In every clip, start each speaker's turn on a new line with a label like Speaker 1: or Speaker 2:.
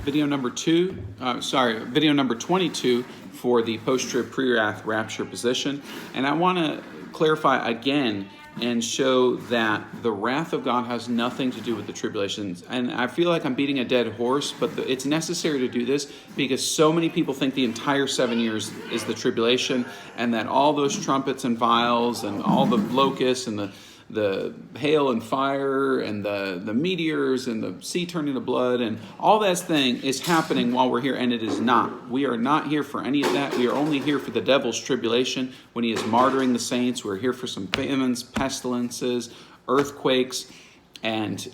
Speaker 1: video number 22 for the post-trib pre-wrath rapture position. And I want to clarify again and show that the wrath of God has nothing to do with the tribulations. And I feel like I'm beating a dead horse, but it's necessary to do this because so many people think the entire 7 years is the tribulation, and that all those trumpets and vials and all the locusts and the hail and fire and the meteors and the sea turning to blood and all that thing is happening while we're here, and it is not. We are not here for any of that. We are only here for the devil's tribulation when he is martyring the saints. We're here for some famines, pestilences, earthquakes, and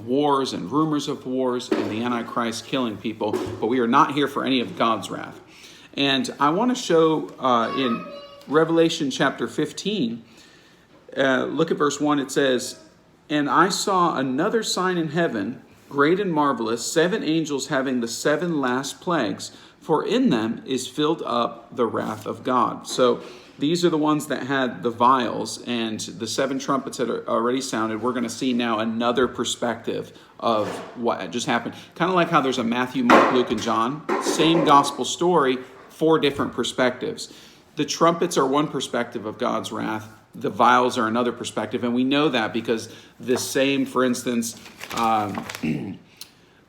Speaker 1: wars and rumors of wars and the Antichrist killing people. But we are not here for any of God's wrath. And I want to show in Revelation chapter 15, look at verse 1. It says, "And I saw another sign in heaven, great and marvelous, 7 angels having the 7 last plagues, for in them is filled up the wrath of God." So these are the ones that had the vials, and the 7 trumpets had already sounded. We're going to see now another perspective of what just happened. Kind of like how there's a Matthew, Mark, Luke, and John. Same gospel story, 4 different perspectives. The trumpets are one perspective of God's wrath. The vials are another perspective, and we know that because the same, for instance, the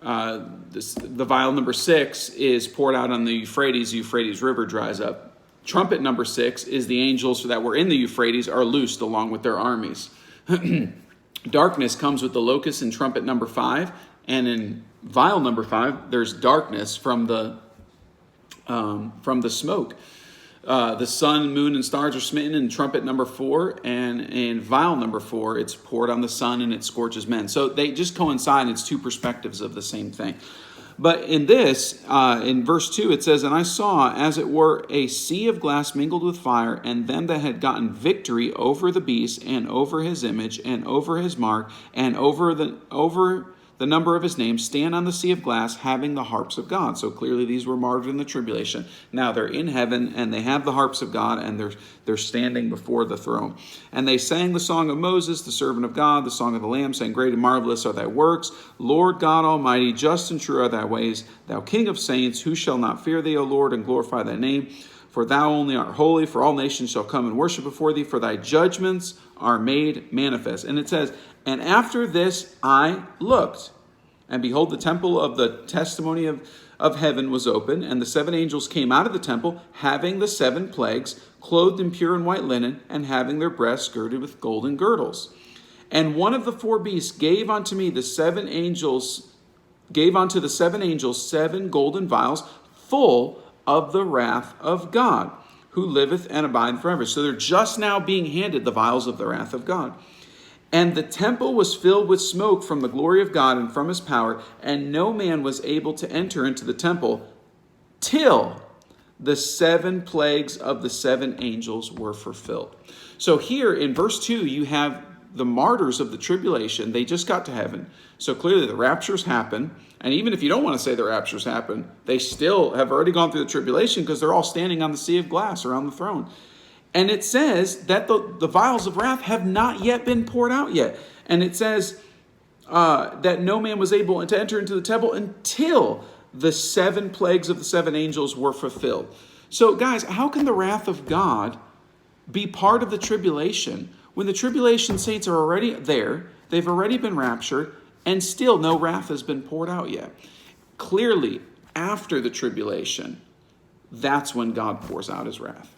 Speaker 1: vial number 6 is poured out on the Euphrates. The Euphrates River dries up. Trumpet number 6 is the angels that were in the Euphrates are loosed along with their armies. Darkness comes with the locust in trumpet number 5, and in vial number 5, there's darkness from the smoke. The sun, moon, and stars are smitten in trumpet number 4, and in vial number 4, it's poured on the sun and it scorches men. So they just coincide. It's 2 perspectives of the same thing. But in this, in verse 2, it says, "And I saw, as it were, a sea of glass mingled with fire, and them that had gotten victory over the beast, and over his image, and over his mark, and over the number of his name, stand on the sea of glass, having the harps of God." So clearly these were martyred in the tribulation. Now they're in heaven, and they have the harps of God, and they're standing before the throne. "And they sang the song of Moses, the servant of God, the song of the Lamb, saying, Great and marvelous are thy works, Lord God Almighty, just and true are thy ways. Thou King of saints, who shall not fear thee, O Lord, and glorify thy name? For thou only art holy, for all nations shall come and worship before thee, for thy judgments are made manifest." And it says, "And after this I looked, and behold, the temple of the testimony of heaven was open, and the 7 angels came out of the temple, having the 7 plagues, clothed in pure and white linen, and having their breasts girded with golden girdles. And one of the 4 beasts gave unto the 7 angels 7 golden vials, full of the wrath of God, who liveth and abideth forever." So they're just now being handed the vials of the wrath of God. "And the temple was filled with smoke from the glory of God and from his power, and no man was able to enter into the temple till the 7 plagues of the 7 angels were fulfilled." So here in verse 2, you have the martyrs of the tribulation. They just got to heaven. So clearly the raptures happen. And even if you don't want to say the raptures happen, they still have already gone through the tribulation because they're all standing on the sea of glass around the throne. And it says that the vials of wrath have not yet been poured out yet. And it says that no man was able to enter into the temple until the 7 plagues of the 7 angels were fulfilled. So guys, how can the wrath of God be part of the tribulation when the tribulation saints are already there, they've already been raptured, and still no wrath has been poured out yet? Clearly, after the tribulation, that's when God pours out his wrath.